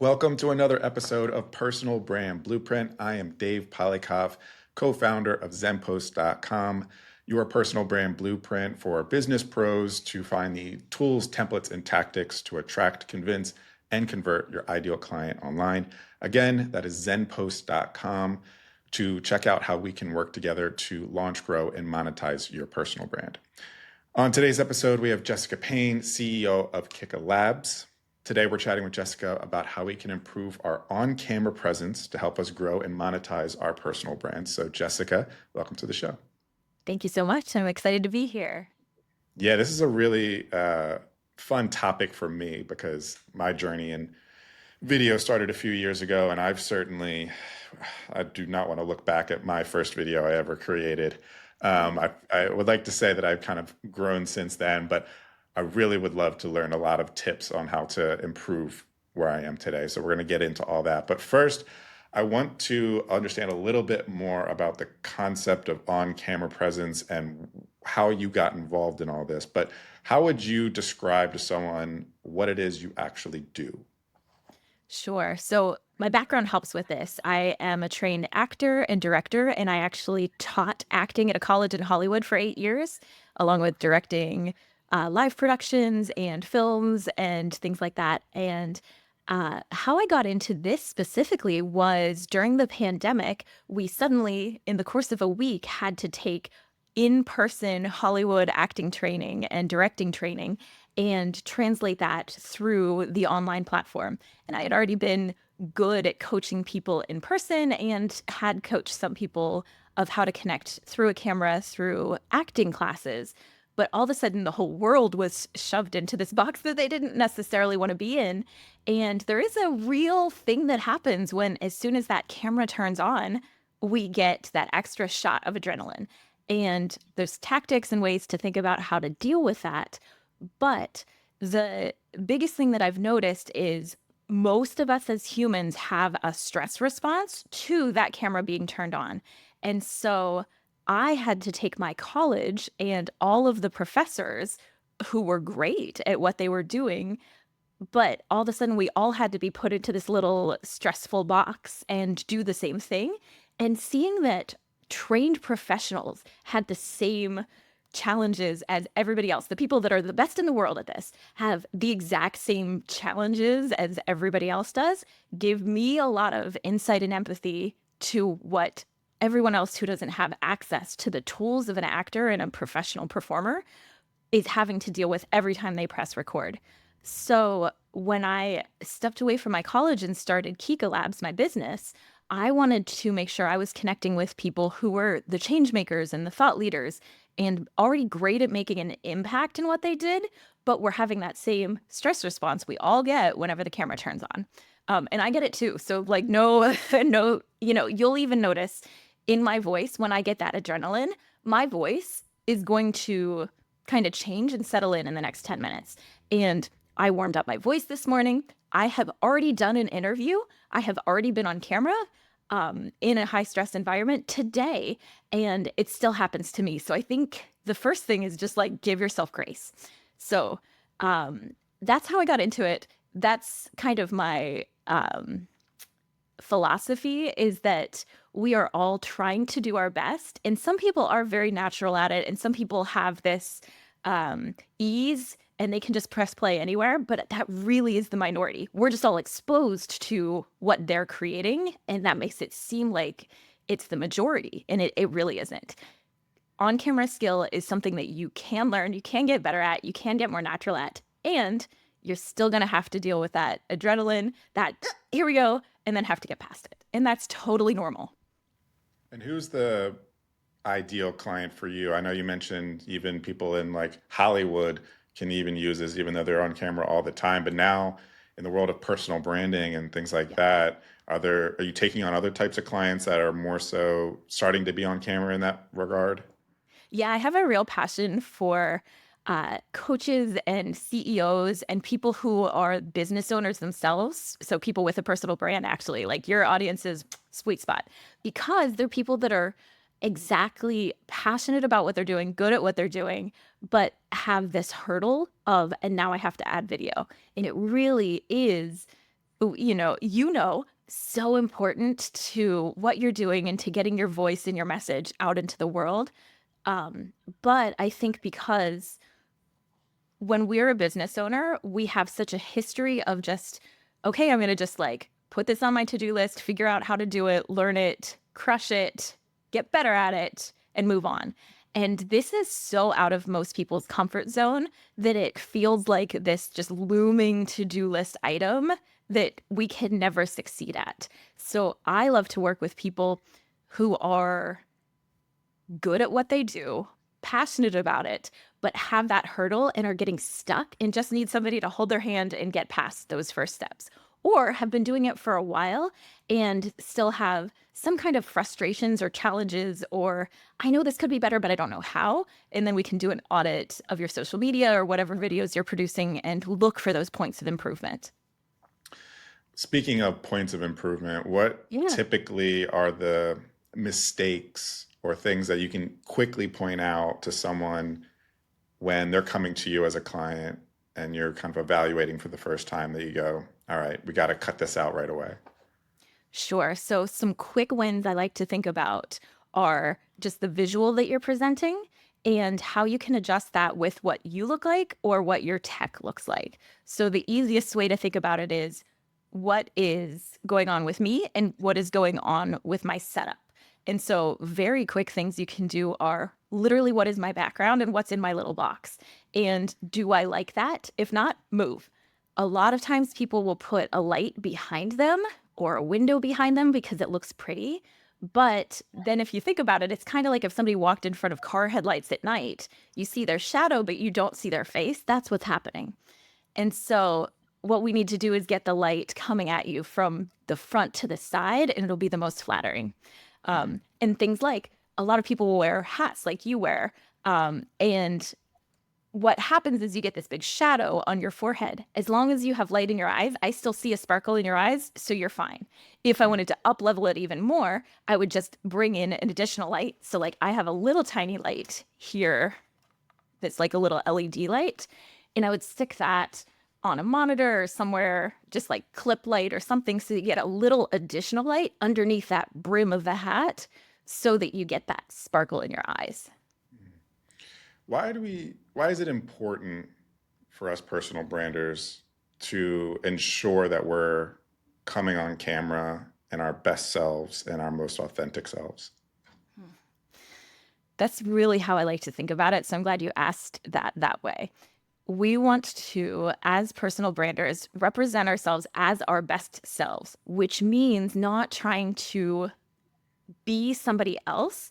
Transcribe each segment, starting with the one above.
Welcome to another episode of Personal Brand Blueprint. I am Dave Polykoff, co-founder of Zenpost.com, your personal brand blueprint for business pros to find the tools, templates, and tactics to attract, convince, and convert your ideal client online. Again, that is Zenpost.com to check out how we can work together to launch, grow, and monetize your personal brand. On today's episode, we have Jessica Payne, CEO of Kika Labs. Today, we're chatting with Jessica about how we can improve our on-camera presence to help us grow and monetize our personal brands. So, Jessica, welcome to the show. Thank you so much. I'm excited to be here. Yeah, this is a really fun topic for me because my journey in video started a few years ago, and I do not want to look back at my first video I ever created. I would like to say that I've kind of grown since then, but I really would love to learn a lot of tips on how to improve where I am today. So we're going to get into all that. But first, I want to understand a little bit more about the concept of on-camera presence and how you got involved in all this. But how would you describe to someone what it is you actually do? Sure. So, my background helps with this. I am a trained actor and director, and I actually taught acting at a college in Hollywood for 8 years, along with directing live productions and films and things like that. And how I got into this specifically was during the pandemic, we suddenly, in the course of a week, had to take in person Hollywood acting training and directing training and translate that through the online platform. And I had already been good at coaching people in person and had coached some people of how to connect through a camera through acting classes. But all of a sudden, the whole world was shoved into this box that they didn't necessarily want to be in. And there is a real thing that happens when, as soon as that camera turns on, we get that extra shot of adrenaline. And there's tactics and ways to think about how to deal with that. But the biggest thing that I've noticed is most of us as humans have a stress response to that camera being turned on. And so I had to take my college and all of the professors who were great at what they were doing, but all of a sudden we all had to be put into this little stressful box and do the same thing. And seeing that trained professionals had the same challenges as everybody else, the people that are the best in the world at this have the exact same challenges as everybody else does, give me a lot of insight and empathy to what everyone else who doesn't have access to the tools of an actor and a professional performer is having to deal with every time they press record. So when I stepped away from my college and started Kika Labs, my business, I wanted to make sure I was connecting with people who were the change makers and the thought leaders and already great at making an impact in what they did, but were having that same stress response we all get whenever the camera turns on. And I get it too. So like, no, no, you'll even notice in my voice when I get that adrenaline, my voice is going to kind of change and settle in the next 10 minutes. And I warmed up my voice this morning. I have already done an interview. I have already been on camera in a high stress environment today, and it still happens to me. So I think the first thing is just like give yourself grace. So that's how I got into it. That's kind of my philosophy, is that we are all trying to do our best. And some people are very natural at it, and some people have this ease and they can just press play anywhere, but that really is the minority. We're just all exposed to what they're creating, and that makes it seem like it's the majority, and it really isn't. On-camera skill is something that you can learn, you can get better at, you can get more natural at, and you're still gonna have to deal with that adrenaline, that here we go, and then have to get past it. And that's totally normal. And who's the ideal client for you? I know you mentioned even people in like Hollywood can even use this, even though they're on camera all the time. But now, in the world of personal branding and things like Yeah. that, are you taking on other types of clients that are more so starting to be on camera in that regard? Yeah, I have a real passion for coaches and CEOs and people who are business owners themselves. So people with a personal brand, actually, like your audience is sweet spot, because they're people that are exactly passionate about what they're doing, good at what they're doing, but have this hurdle of, and now I have to add video. And it really is so important to what you're doing and to getting your voice and your message out into the world. Um, but I think because when we're a business owner, we have such a history of just, okay, I'm going to just like put this on my to do list, figure out how to do it, learn it, crush it, get better at it, and move on. And this is so out of most people's comfort zone that it feels like this just looming to do list item that we can never succeed at. So I love to work with people who are good at what they do, passionate about it, but have that hurdle and are getting stuck and just need somebody to hold their hand and get past those first steps. Or have been doing it for a while and still have some kind of frustrations or challenges, or I know this could be better, but I don't know how. And then we can do an audit of your social media or whatever videos you're producing and look for those points of improvement. Speaking of points of improvement, what Yeah. typically are the mistakes or things that you can quickly point out to someone when they're coming to you as a client and you're kind of evaluating for the first time that you go, all right, we got to cut this out right away? Sure. So, some quick wins I like to think about are just the visual that you're presenting and how you can adjust that with what you look like or what your tech looks like. So, the easiest way to think about it is what is going on with me and what is going on with my setup. And so, very quick things you can do are literally what is my background and what's in my little box. And do I like that? If not, move. A lot of times people will put a light behind them or a window behind them because it looks pretty. But then if you think about it, it's kind of like if somebody walked in front of car headlights at night, you see their shadow, but you don't see their face. That's what's happening. And so what we need to do is get the light coming at you from the front to the side, and it'll be the most flattering. And things like a lot of people will wear hats like you wear. And what happens is you get this big shadow on your forehead. As long as you have light in your eyes, I still see a sparkle in your eyes, so you're fine. If I wanted to up level it even more, I would just bring in an additional light. So like I have a little tiny light here that's like a little LED light, and I would stick that on a monitor or somewhere, just like clip light or something, so you get a little additional light underneath that brim of the hat so that you get that sparkle in your eyes. Why is it important for us personal branders to ensure that we're coming on camera and our best selves and our most authentic selves? That's really how I like to think about it. So I'm glad you asked that way. We want to, as personal branders, represent ourselves as our best selves, which means not trying to be somebody else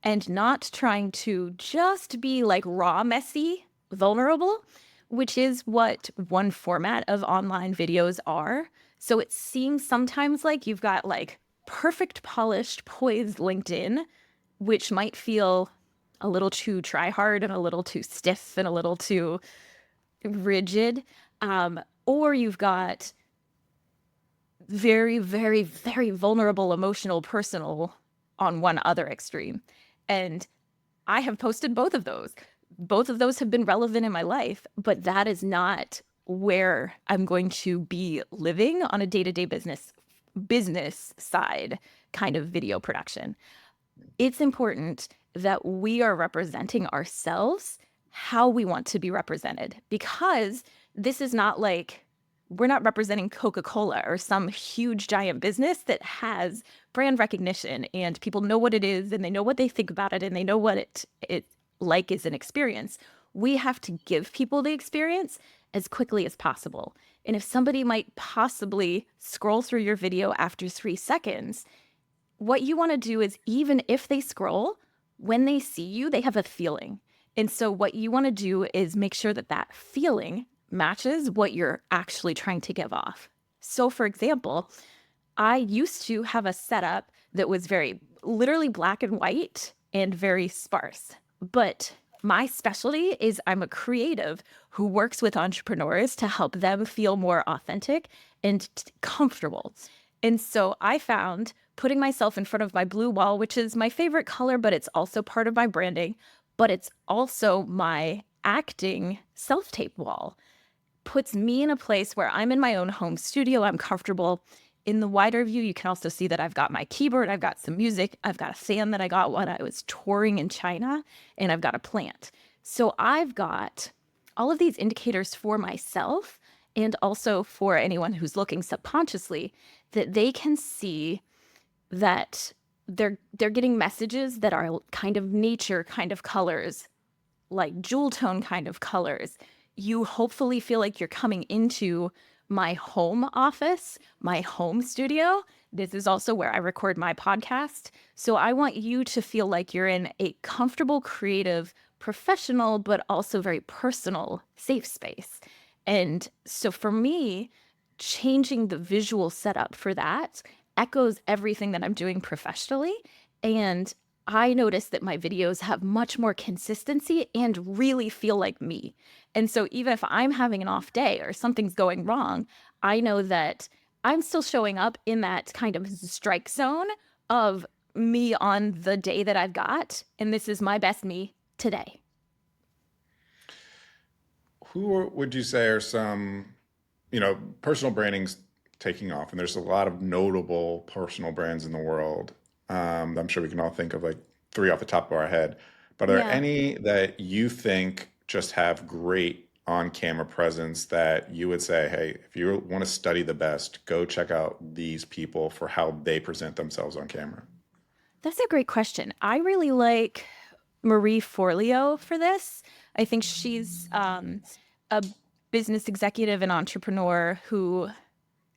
and not trying to just be like raw, messy, vulnerable, which is what one format of online videos are. So it seems sometimes like you've got like perfect, polished, poised LinkedIn, which might feel a little too try hard and a little too stiff and a little too rigid. Or you've got very, very, very vulnerable, emotional, personal on one other extreme. And I have posted both of those. Both of those have been relevant in my life, but that is not where I'm going to be living on a day-to-day business side kind of video production. It's important that we are representing ourselves how we want to be represented, because this is not like we're not representing Coca-Cola or some huge giant business that has brand recognition and people know what it is and they know what they think about it and they know what it like is an experience. We have to give people the experience as quickly as possible. And if somebody might possibly scroll through your video after 3 seconds, what you want to do is, even if they scroll, when they see you, they have a feeling. And so what you want to do is make sure that that feeling matches what you're actually trying to give off. So for example, I used to have a setup that was very literally black and white and very sparse. But my specialty is I'm a creative who works with entrepreneurs to help them feel more authentic and comfortable. And so I found putting myself in front of my blue wall, which is my favorite color, but it's also part of my branding, but it's also my acting self-tape wall. puts me in a place where I'm in my own home studio. I'm comfortable. In the wider view, you can also see that I've got my keyboard, I've got some music, I've got a fan that I got when I was touring in China, and I've got a plant. So I've got all of these indicators for myself and also for anyone who's looking subconsciously that they can see that they're getting messages that are kind of nature kind of colors, like jewel tone kind of colors. You hopefully feel like you're coming into my home office, my home studio. This is also where I record my podcast. So I want you to feel like you're in a comfortable, creative, professional, but also very personal, safe space. And so for me, changing the visual setup for that echoes everything that I'm doing professionally. And I notice that my videos have much more consistency and really feel like me. And so even if I'm having an off day or something's going wrong, I know that I'm still showing up in that kind of strike zone of me on the day that I've got. And this is my best me today. Who would you say are some, personal branding's taking off, and there's a lot of notable personal brands in the world. I'm sure we can all think of like three off the top of our head. But are there Yeah. any that you think just have great on-camera presence that you would say, hey, if you want to study the best, go check out these people for how they present themselves on camera? That's a great question. I really like Marie Forleo for this. I think she's a business executive and entrepreneur who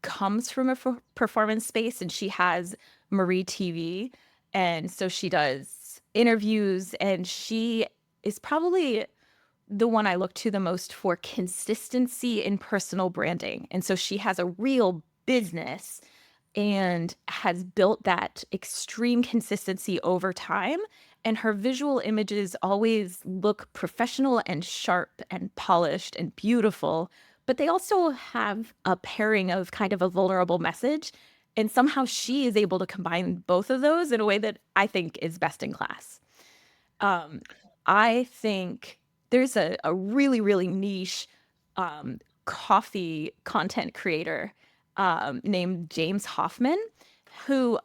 comes from a performance space, and she has Marie TV. And so she does interviews, and she is probably the one I look to the most for consistency in personal branding. And so she has a real business and has built that extreme consistency over time. And her visual images always look professional and sharp and polished and beautiful, but they also have a pairing of kind of a vulnerable message. And somehow she is able to combine both of those in a way that I think is best in class. Um, I think there's a really, really niche coffee content creator named James Hoffman, who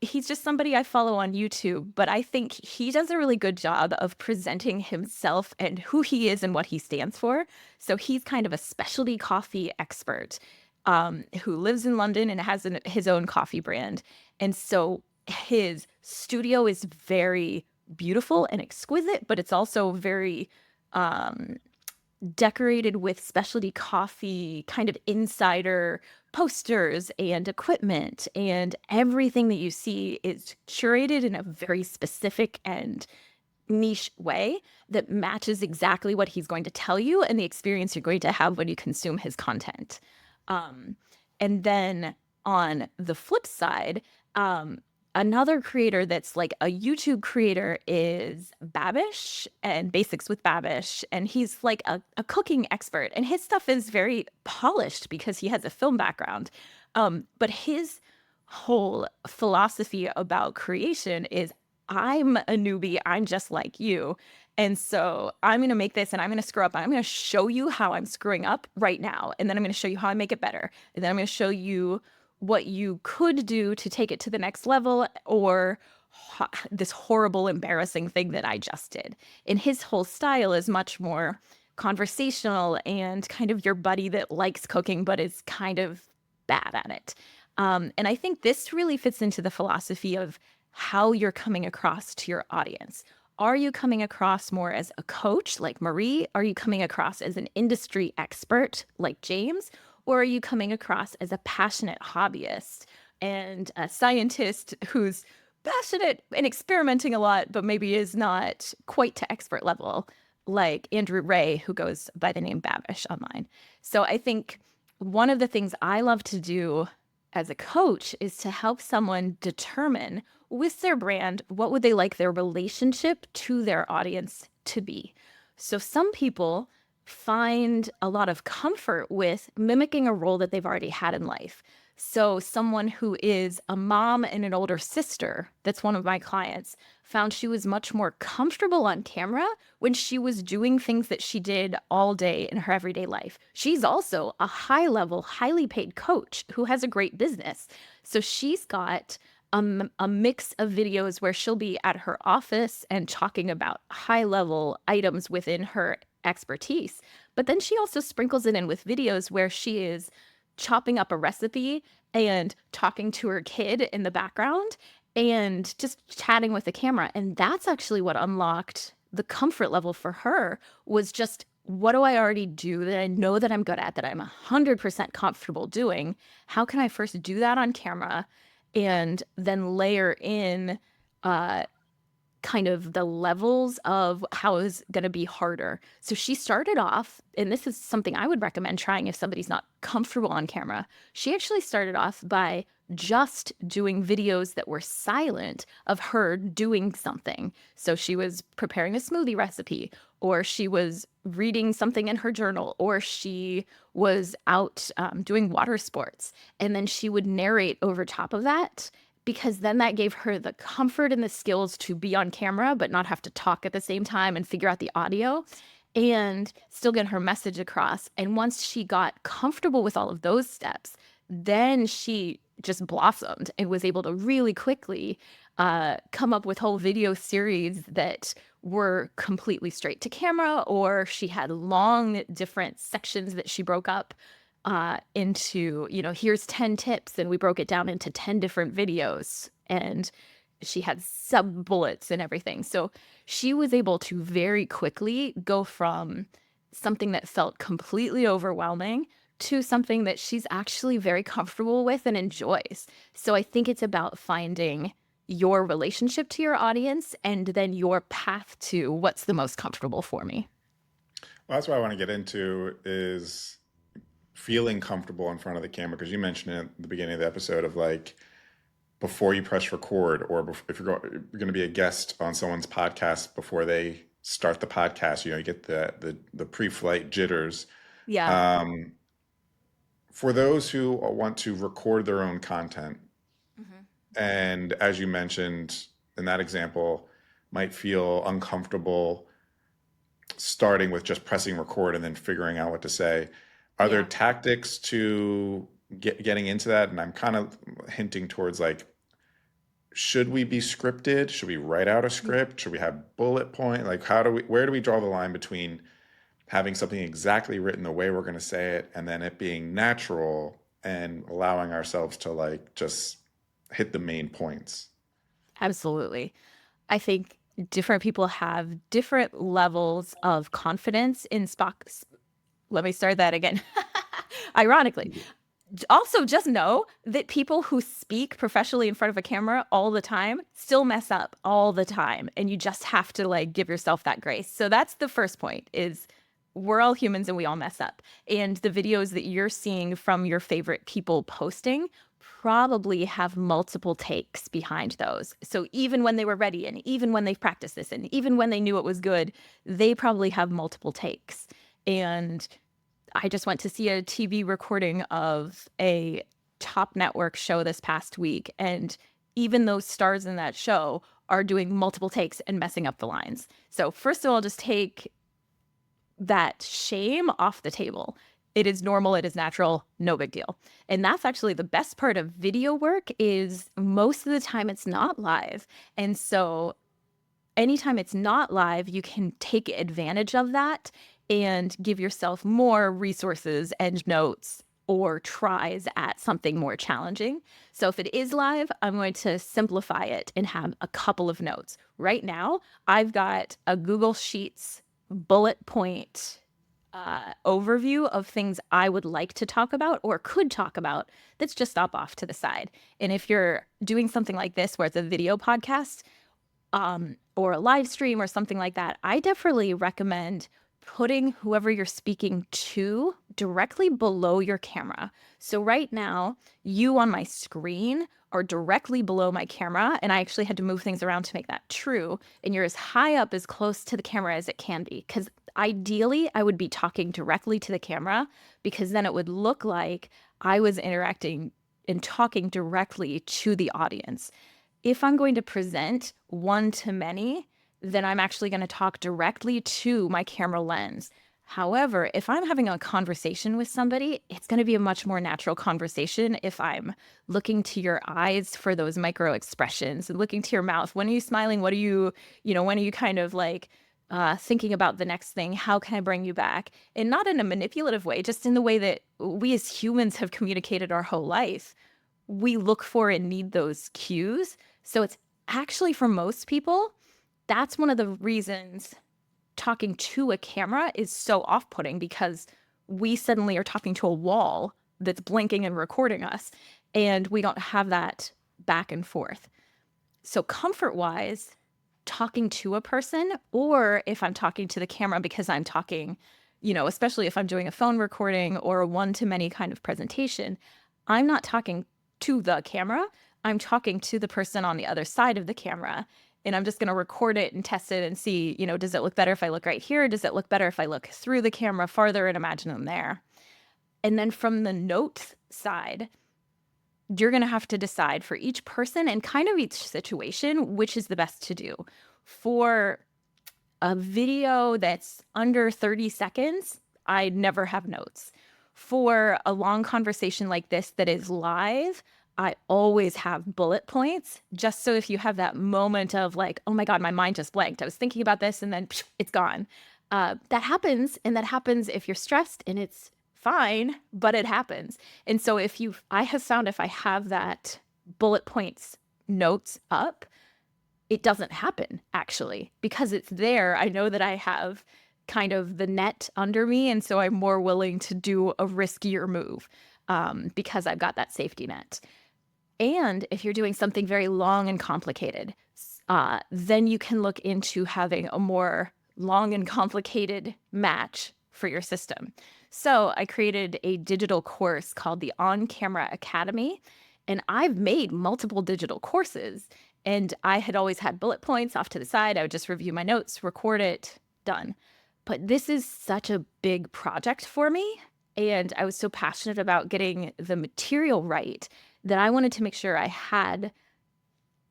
he's just somebody I follow on YouTube, but I think he does a really good job of presenting himself and who he is and what he stands for. So he's kind of a specialty coffee expert who lives in London and has his own coffee brand. And so his studio is very beautiful and exquisite, but it's also very um, decorated with specialty coffee kind of insider posters and equipment, and everything that you see is curated in a very specific and niche way that matches exactly what he's going to tell you and the experience you're going to have when you consume his content. Um, and then on the flip side, another creator that's like a YouTube creator is Babish and Basics with Babish. And he's like a cooking expert, and his stuff is very polished because he has a film background. But his whole philosophy about creation is I'm a newbie, I'm just like you. And so I'm going to make this and I'm going to screw up. And I'm going to show you how I'm screwing up right now. And then I'm going to show you how I make it better. And then I'm going to show you what you could do to take it to the next level, or this horrible, embarrassing thing that I just did. And his whole style is much more conversational and kind of your buddy that likes cooking but is kind of bad at it. And I think this really fits into the philosophy of how you're coming across to your audience. Are you coming across more as a coach like Marie? Are you coming across as an industry expert like James? Or are you coming across as a passionate hobbyist and a scientist who's passionate and experimenting a lot, but maybe is not quite to expert level, like Andrew Ray, who goes by the name Babish online? So I think one of the things I love to do as a coach is to help someone determine with their brand what would they like their relationship to their audience to be. So some people find a lot of comfort with mimicking a role that they've already had in life. So someone who is a mom and an older sister, that's one of my clients, found she was much more comfortable on camera when she was doing things that she did all day in her everyday life. She's also a high level, highly paid coach who has a great business. So she's got a mix of videos where she'll be at her office and talking about high level items within her expertise. But then she also sprinkles it in with videos where she is chopping up a recipe and talking to her kid in the background and just chatting with the camera. And that's actually what unlocked the comfort level for her, was just, what do I already do that I know that I'm good at, that I'm 100% comfortable doing? How can I first do that on camera and then layer in uh, kind of the levels of how is going to be harder. So she started off, and this is something I would recommend trying if somebody's not comfortable on camera. She actually started off by just doing videos that were silent of her doing something. So she was preparing a smoothie recipe, or she was reading something in her journal, or she was out doing water sports. And then she would narrate over top of that, because then that gave her the comfort and the skills to be on camera, but not have to talk at the same time and figure out the audio and still get her message across. And once she got comfortable with all of those steps, then she just blossomed and was able to really quickly come up with whole video series that were completely straight to camera, or she had long different sections that she broke up into, here's 10 tips, and we broke it down into 10 different videos, and she had sub bullets and everything. So she was able to very quickly go from something that felt completely overwhelming to something that she's actually very comfortable with and enjoys. So I think it's about finding your relationship to your audience and then your path to what's the most comfortable for me. Well, that's what I want to get into is feeling comfortable in front of the camera, because you mentioned it at the beginning of the episode of like before you press record, or if you're going to be a guest on someone's podcast before they start the podcast, you get the pre-flight jitters. Yeah. Um, for those who want to record their own content, Mhm. and as you mentioned in that example, might feel uncomfortable starting with just pressing record and then figuring out what to say. Are there Yeah. tactics to getting into that? And I'm kind of hinting towards like, should we be scripted? Should we write out a script? Should we have bullet point? Like, where do we draw the line between having something exactly written the way we're going to say it and then it being natural and allowing ourselves to like just hit the main points? Absolutely. I think different people have different levels of confidence in Spock's. Let me start that again. Ironically. Also, just know that people who speak professionally in front of a camera all the time still mess up all the time. And you just have to like give yourself that grace. So that's the first point, is we're all humans and we all mess up. And the videos that you're seeing from your favorite people posting probably have multiple takes behind those. So even when they were ready, and even when they've practiced this, and even when they knew it was good, they probably have multiple takes. And I just went to see a TV recording of a top network show this past week, and even those stars in that show are doing multiple takes and messing up the lines. So first of all, just take that shame off the table. It is normal, it is natural, no big deal. And that's actually the best part of video work, is most of the time it's not live. And so anytime it's not live, you can take advantage of that and give yourself more resources and notes or tries at something more challenging. So if it is live, I'm going to simplify it and have a couple of notes. Right now, I've got a Google Sheets bullet point overview of things I would like to talk about or could talk about that's just up off to the side. And if you're doing something like this where it's a video podcast, or a live stream or something like that, I definitely recommend putting whoever you're speaking to directly below your camera. So right now, you on my screen are directly below my camera, and I actually had to move things around to make that true. And you're as high up, as close to the camera as it can be, because ideally I would be talking directly to the camera, because then it would look like I was interacting and talking directly to the audience. If I'm going to present one to many, then I'm actually going to talk directly to my camera lens. However, if I'm having a conversation with somebody, it's going to be a much more natural conversation if I'm looking to your eyes for those micro expressions and looking to your mouth. When are you smiling? What are you, when are you kind of like thinking about the next thing? How can I bring you back? And not in a manipulative way, just in the way that we as humans have communicated our whole life. We look for and need those cues. So it's actually, for most people, that's one of the reasons talking to a camera is so off-putting, because we suddenly are talking to a wall that's blinking and recording us, and we don't have that back and forth. So comfort-wise, talking to a person, or if I'm talking to the camera because I'm talking, especially if I'm doing a phone recording or a one-to-many kind of presentation, I'm not talking to the camera. I'm talking to the person on the other side of the camera. And I'm just going to record it and test it and see, does it look better if I look right here? Does it look better if I look through the camera farther and imagine them there? And then from the notes side, you're going to have to decide for each person and kind of each situation, which is the best to do. For a video that's under 30 seconds, I never have notes. For a long conversation like this that is live, I always have bullet points, just so if you have that moment of like, oh my God, my mind just blanked. I was thinking about this and then it's gone. That happens. And that happens if you're stressed, and it's fine, but it happens. And so I have found if I have that bullet points notes up, it doesn't happen actually, because it's there. I know that I have kind of the net under me. And so I'm more willing to do a riskier move because I've got that safety net. And if you're doing something very long and complicated, then you can look into having a more long and complicated match for your system. So I created a digital course called the On Camera Academy, and I've made multiple digital courses. And I had always had bullet points off to the side. I would just review my notes, record it, done. But this is such a big project for me. And I was so passionate about getting the material right that I wanted to make sure I had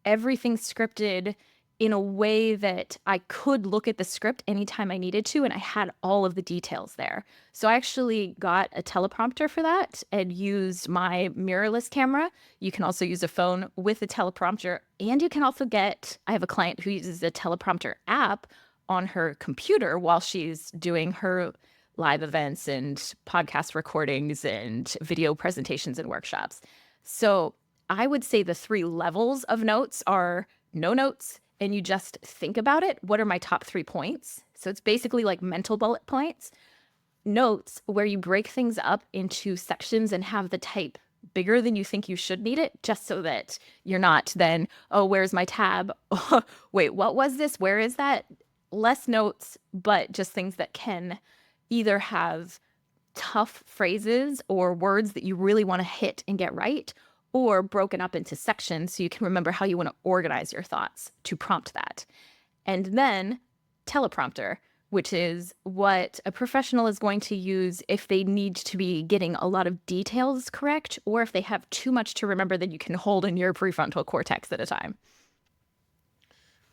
everything scripted in a way that I could look at the script anytime I needed to, and I had all of the details there. So I actually got a teleprompter for that and used my mirrorless camera. You can also use a phone with a teleprompter, and you can also I have a client who uses a teleprompter app on her computer while she's doing her live events and podcast recordings and video presentations and workshops. So I would say the 3 levels of notes are no notes, and you just think about it. What are my top 3 points? So it's basically like mental bullet points. Notes, where you break things up into sections and have the type bigger than you think you should need it, just so that you're not then, oh, where's my tab? Wait, what was this? Where is that? Less notes, but just things that can either have tough phrases or words that you really want to hit and get right, or broken up into sections so you can remember how you want to organize your thoughts to prompt that. And then teleprompter, which is what a professional is going to use if they need to be getting a lot of details correct, or if they have too much to remember that you can hold in your prefrontal cortex at a time.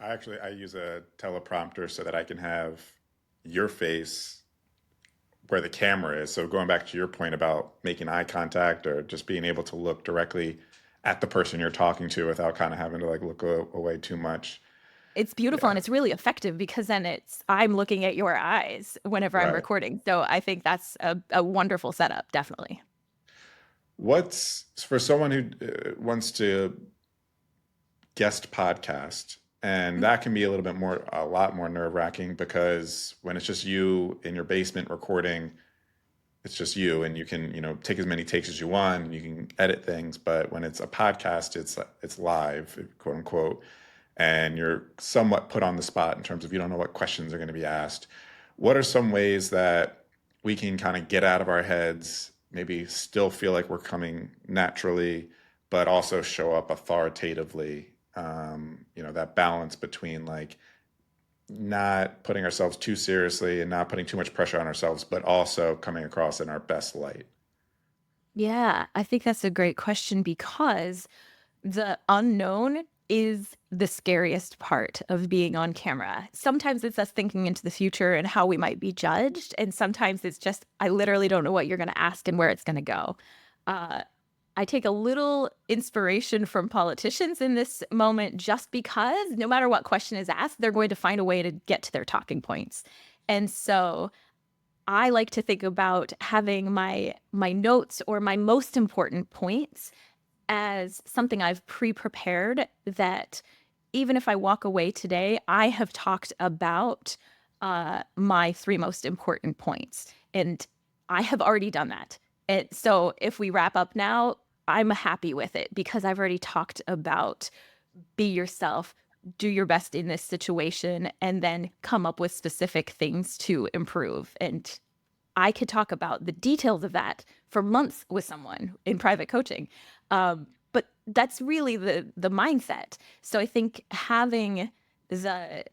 I use a teleprompter so that I can have your face where the camera is. So going back to your point about making eye contact or just being able to look directly at the person you're talking to without kind of having to like look away too much. It's beautiful, Yeah, and it's really effective because then I'm looking at your eyes whenever I'm right. recording. So I think that's a wonderful setup, definitely. What's for someone who wants to guest podcast, and that can be a lot more nerve wracking because when it's just you in your basement recording, it's just you, and you can take as many takes as you want, and you can edit things. But when it's a podcast, it's live, quote unquote, and you're somewhat put on the spot in terms of you don't know what questions are going to be asked. What are some ways that we can kind of get out of our heads, maybe still feel like we're coming naturally, but also show up authoritatively? That balance between like not putting ourselves too seriously and not putting too much pressure on ourselves, but also coming across in our best light. Yeah, I think that's a great question, because the unknown is the scariest part of being on camera. Sometimes it's us thinking into the future and how we might be judged. And sometimes it's just, I literally don't know what you're going to ask and where it's going to go. Uh, I take a little inspiration from politicians in this moment just because no matter what question is asked, they're going to find a way to get to their talking points. And so I like to think about having my notes or my most important points as something I've pre-prepared that even if I walk away today, I have talked about my three most important points. And I have already done that. And so if we wrap up now, I'm happy with it because I've already talked about be yourself, do your best in this situation, and then come up with specific things to improve. And I could talk about the details of that for months with someone in private coaching. But that's really the mindset. So I think having the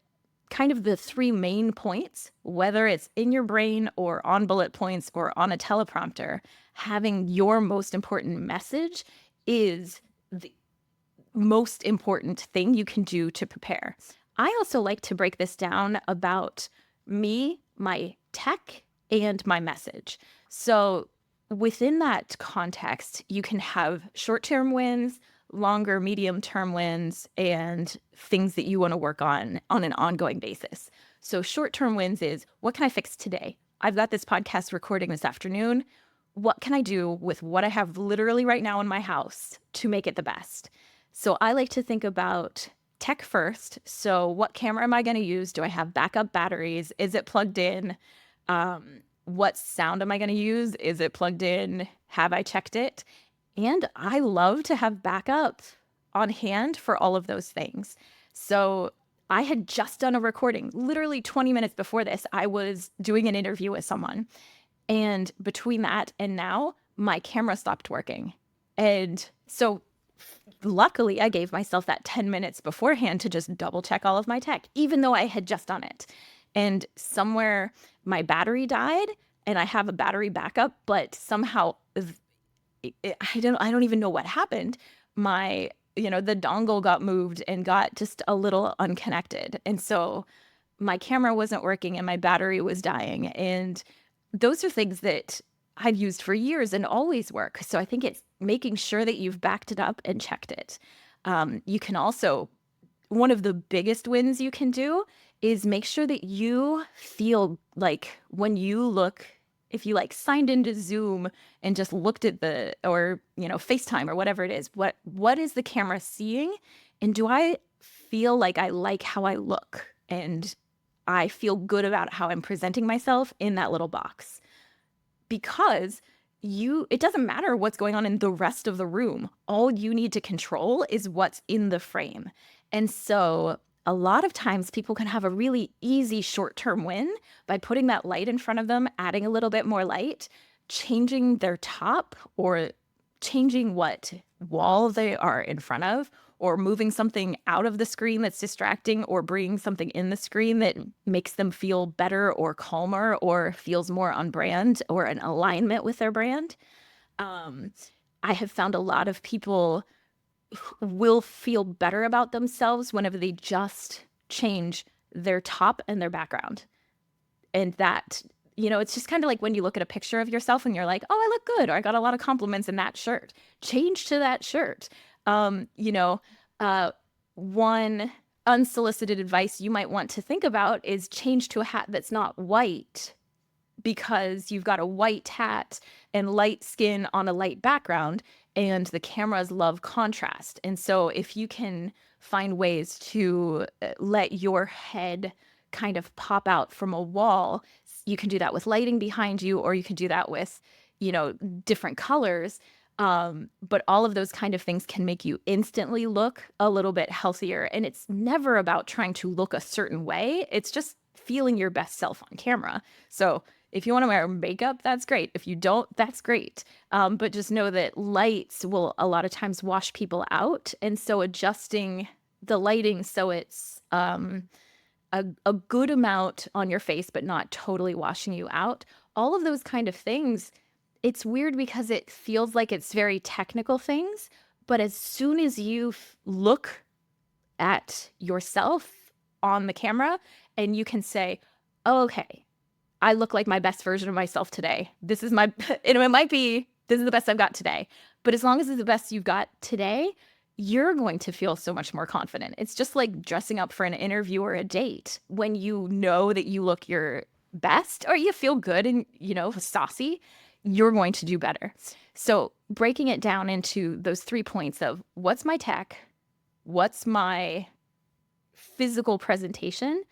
kind of the three main points, whether it's in your brain or on bullet points or on a teleprompter, having your most important message is the most important thing you can do to prepare. I also like to break this down about me, my tech, and my message. So within that context, you can have short-term wins, longer, medium-term wins, and things that you want to work on an ongoing basis. So short-term wins is, what can I fix today? I've got this podcast recording this afternoon. What can I do with what I have literally right now in my house to make it the best? So I like to think about tech first. So what camera am I going to use? Do I have backup batteries? Is it plugged in? What sound am I going to use? Is it plugged in? Have I checked it? And I love to have backup on hand for all of those things. So I had just done a recording. Literally 20 minutes before this, I was doing an interview with someone. And between that and now, my camera stopped working. And so luckily, I gave myself that 10 minutes beforehand to just double check all of my tech, even though I had just done it. And somewhere my battery died and I have a battery backup, but somehow I don't even know what happened. The dongle got moved and got just a little unconnected. And so my camera wasn't working and my battery was dying. And those are things that I've used for years and always work. So I think it's making sure that you've backed it up and checked it. You can also, one of the biggest wins you can do is make sure that you feel like when you look, if you like signed into Zoom and just looked at or FaceTime or whatever it is, what is the camera seeing? And do I feel like I like how I look? And I feel good about how I'm presenting myself in that little box. Because it doesn't matter what's going on in the rest of the room. All you need to control is what's in the frame. And so a lot of times people can have a really easy short-term win by putting that light in front of them, adding a little bit more light, changing their top or changing what wall they are in front of, or moving something out of the screen that's distracting, or bringing something in the screen that makes them feel better or calmer or feels more on brand or in alignment with their brand. I have found a lot of people will feel better about themselves whenever they just change their top and their background. And that, it's just kind of like when you look at a picture of yourself and you're like, oh, I look good, or I got a lot of compliments in that shirt. Change to that shirt. One unsolicited advice you might want to think about is change to a hat that's not white, because you've got a white hat and light skin on a light background, and the cameras love contrast. And so if you can find ways to let your head kind of pop out from a wall, you can do that with lighting behind you, or you can do that with, different colors. But all of those kind of things can make you instantly look a little bit healthier. And it's never about trying to look a certain way. It's just feeling your best self on camera. So if you want to wear makeup, that's great. If you don't, that's great. But just know that lights will a lot of times wash people out. And so adjusting the lighting so it's a good amount on your face, but not totally washing you out. All of those kind of things, it's weird because it feels like it's very technical things. But as soon as you look at yourself on the camera and you can say, oh, okay, I look like my best version of myself today. This is my, and it might be, this is the best I've got today. But as long as it's the best you've got today, you're going to feel so much more confident. It's just like dressing up for an interview or a date. When you know that you look your best or you feel good and, saucy, you're going to do better. So breaking it down into those 3 points of what's my tech, what's my physical presentation,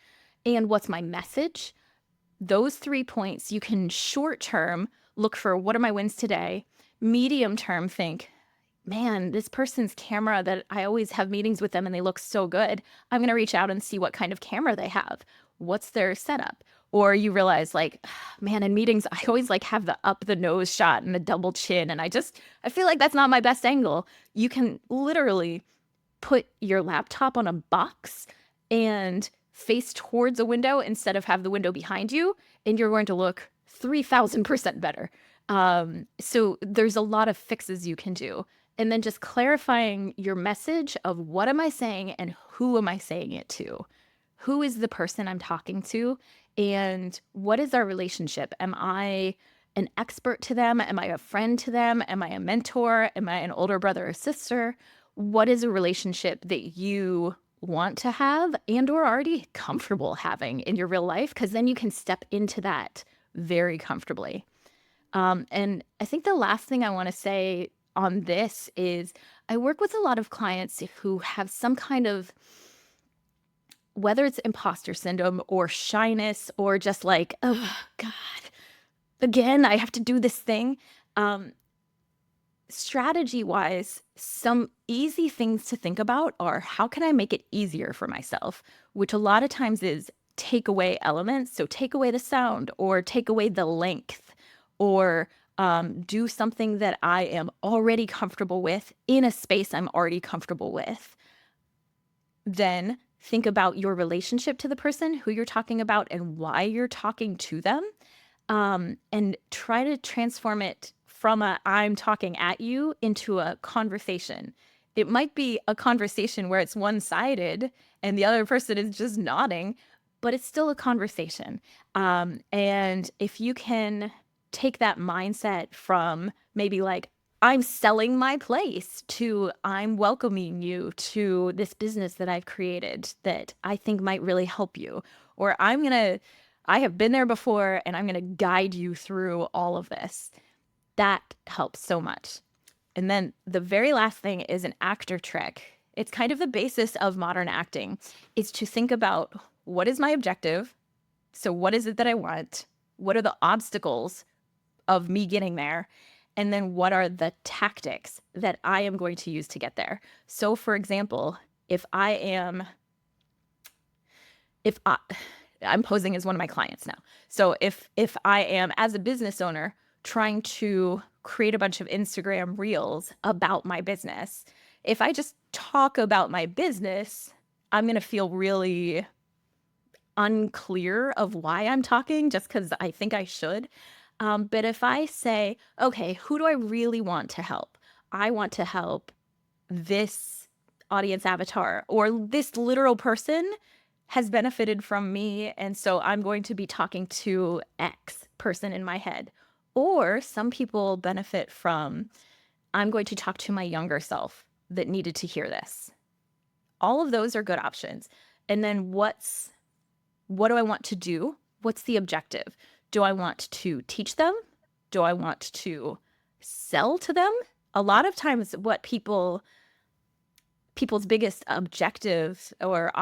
and what's my message. Those 3 points, you can short term look for what are my wins today. Medium term, think, man, this person's camera that I always have meetings with them and they look so good. I'm going to reach out and see what kind of camera they have. What's their setup? Or you realize like, man, in meetings, I always like have the up the nose shot and the double chin. And I feel like that's not my best angle. You can literally put your laptop on a box and face towards a window instead of have the window behind you, and you're going to look 3,000% better. So there's a lot of fixes you can do. And then just clarifying your message of what am I saying and who am I saying it to? Who is the person I'm talking to? And what is our relationship? Am I an expert to them? Am I a friend to them? Am I a mentor? Am I an older brother or sister? What is a relationship that you want to have and or already comfortable having in your real life? Because then you can step into that very comfortably. And I think the last thing I want to say on this is I work with a lot of clients who have some kind of, whether it's imposter syndrome or shyness or just like, oh God, again, I have to do this thing. Strategy wise, some easy things to think about are how can I make it easier for myself, which a lot of times is take away elements. So take away the sound or take away the length or do something that I am already comfortable with in a space I'm already comfortable with. Then think about your relationship to the person, who you're talking about, and why you're talking to them. And try to transform it from a I'm talking at you into a conversation. It might be a conversation where it's one-sided and the other person is just nodding, but it's still a conversation. And if you can take that mindset from maybe like, I'm selling my place to I'm welcoming you to this business that I've created that I think might really help you, or I have been there before and I'm going to guide you through all of this. That helps so much. And then the very last thing is an actor trick. It's kind of the basis of modern acting, is to think about what is my objective? So what is it that I want? What are the obstacles of me getting there? And then what are the tactics that I am going to use to get there? So for example, if I'm posing as one of my clients now. So if I am, as a business owner, trying to create a bunch of Instagram reels about my business, if I just talk about my business, I'm going to feel really unclear of why I'm talking just because I think I should. But if I say, okay, who do I really want to help? I want to help this audience avatar, or this literal person has benefited from me, and so I'm going to be talking to X person in my head. Or some people benefit from, I'm going to talk to my younger self that needed to hear this. All of those are good options. And then what do I want to do? What's the objective? Do I want to teach them? Do I want to sell to them? A lot of times what people's biggest objective or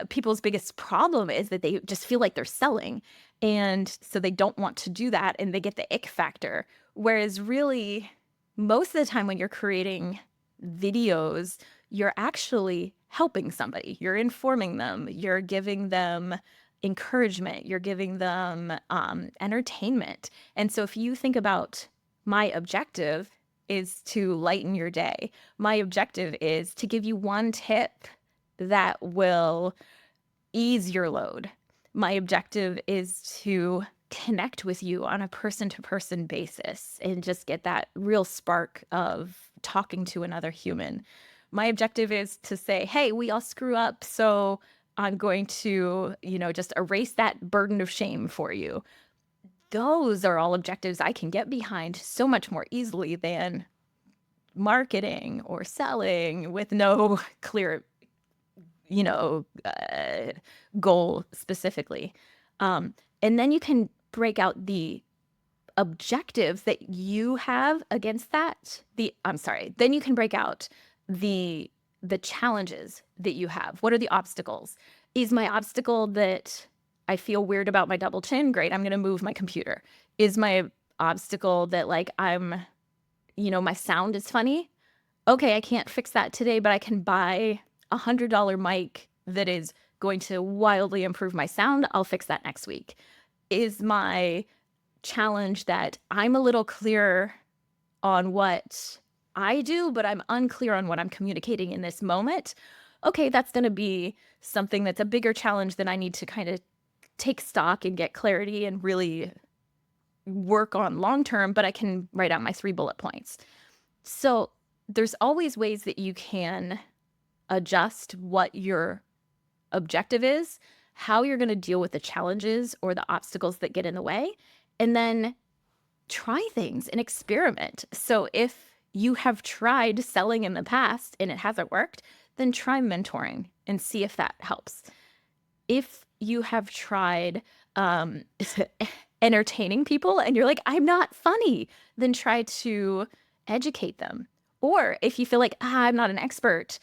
people's biggest problem is that they just feel like they're selling. And so they don't want to do that and they get the ick factor. Whereas really, most of the time when you're creating videos, you're actually helping somebody. You're informing them. You're giving them encouragement. You're giving them entertainment. And so if you think about my objective is to lighten your day. My objective is to give you one tip that will ease your load. My objective is to connect with you on a person-to-person basis and just get that real spark of talking to another human. my objective is to say, hey, we all screw up. So I'm going to, just erase that burden of shame for you. Those are all objectives I can get behind so much more easily than marketing or selling with no clear, you know, uh, goal specifically. And then you can break out the objectives that you have against that. Then you can break out the challenges that you have. What are the obstacles? Is my obstacle that I feel weird about my double chin? Great, I'm going to move my computer. Is my obstacle that like my sound is funny? Okay, I can't fix that today, but I can buy $100 mic that is going to wildly improve my sound. I'll fix that next week. Is my challenge that I'm a little clearer on what I do, but I'm unclear on what I'm communicating in this moment? Okay, that's going to be something that's a bigger challenge that I need to kind of take stock and get clarity and really work on long term, but I can write out my 3 bullet points. So there's always ways that you can adjust what your objective is, how you're going to deal with the challenges or the obstacles that get in the way, and then try things and experiment. So if you have tried selling in the past and it hasn't worked, then try mentoring and see if that helps. If you have tried entertaining people and you're like, I'm not funny, then try to educate them. Or if you feel like, I'm not an expert,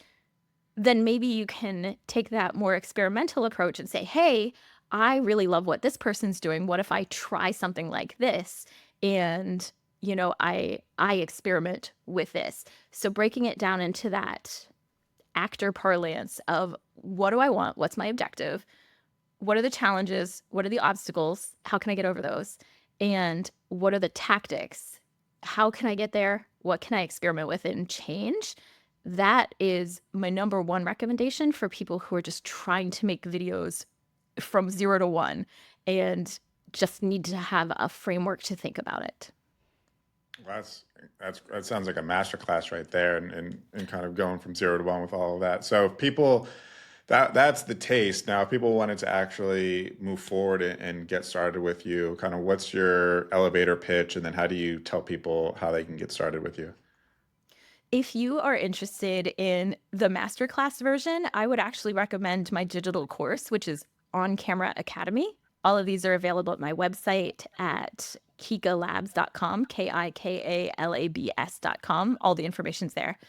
then maybe you can take that more experimental approach and say, hey, I really love what this person's doing. What if I try something like this? And, I experiment with this. So breaking it down into that actor parlance of what do I want? What's my objective? What are the challenges? What are the obstacles? How can I get over those? And what are the tactics? How can I get there? What can I experiment with and change? That is my number one recommendation for people who are just trying to make videos from 0 to 1 and just need to have a framework to think about it. That sounds like a masterclass right there, and kind of going from 0 to 1 with all of that. So if people, that's the taste. Now, if people wanted to actually move forward and get started with you, kind of what's your elevator pitch, and then how do you tell people how they can get started with you? If you are interested in the masterclass version, I would actually recommend my digital course, which is On Camera Academy. All of these are available at my website at kikalabs.com, KIKALABS.com. All the information's there.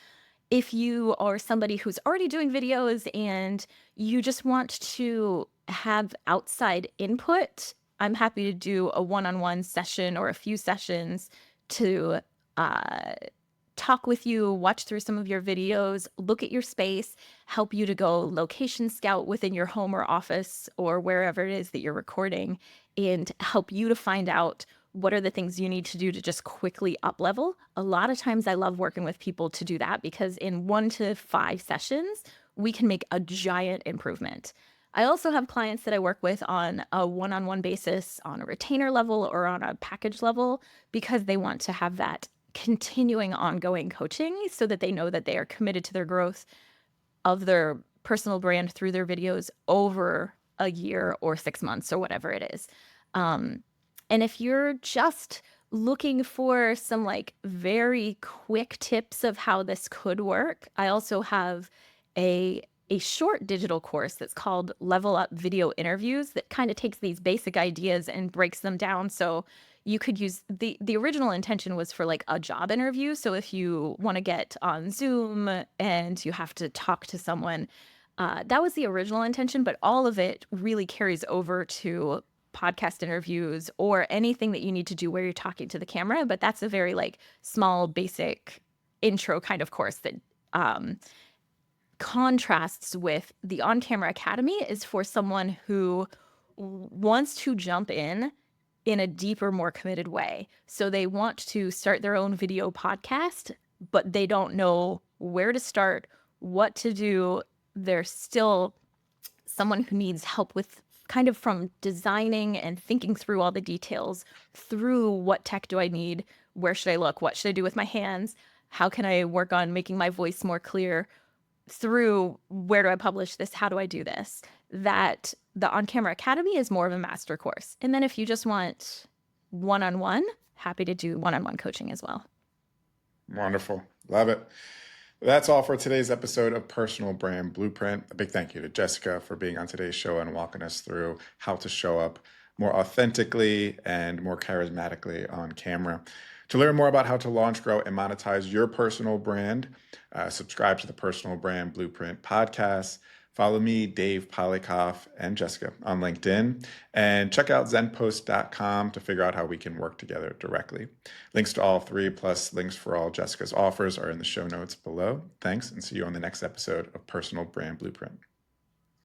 If you are somebody who's already doing videos and you just want to have outside input, I'm happy to do a one-on-one session or a few sessions to talk with you, watch through some of your videos, look at your space, help you to go location scout within your home or office or wherever it is that you're recording, and help you to find out what are the things you need to do to just quickly up level. A lot of times I love working with people to do that because in 1 to 5 sessions, we can make a giant improvement. I also have clients that I work with on a one-on-one basis on a retainer level or on a package level because they want to have that continuing ongoing coaching so that they know that they are committed to their growth of their personal brand through their videos over a year or 6 months or whatever it is. And if you're just looking for some like very quick tips of how this could work, I also have a short digital course that's called Level Up Video Interviews that kind of takes these basic ideas and breaks them down. So you could use the original intention was for like a job interview. So if you want to get on Zoom and you have to talk to someone, that was the original intention, but all of it really carries over to podcast interviews or anything that you need to do where you're talking to the camera. But that's a very like small, basic intro kind of course that contrasts with the On Camera Academy is for someone who wants to jump in a deeper, more committed way. So they want to start their own video podcast, but they don't know where to start, what to do. They're still someone who needs help with kind of from designing and thinking through all the details through what tech do I need? Where should I look? What should I do with my hands? How can I work on making my voice more clear? through where do I publish this? How do I do this? That the On Camera Academy is more of a master course. And then if you just want one-on-one, happy to do one-on-one coaching as well. Wonderful. Love it. That's all for today's episode of Personal Brand Blueprint. A big thank you to Jessica for being on today's show and walking us through how to show up more authentically and more charismatically on camera. To learn more about how to launch, grow, and monetize your personal brand, subscribe to the Personal Brand Blueprint podcast. Follow me, Dave Polykoff, and Jessica on LinkedIn, and check out zenpost.com to figure out how we can work together directly. Links to all three, plus links for all Jessica's offers, are in the show notes below. Thanks, and see you on the next episode of Personal Brand Blueprint.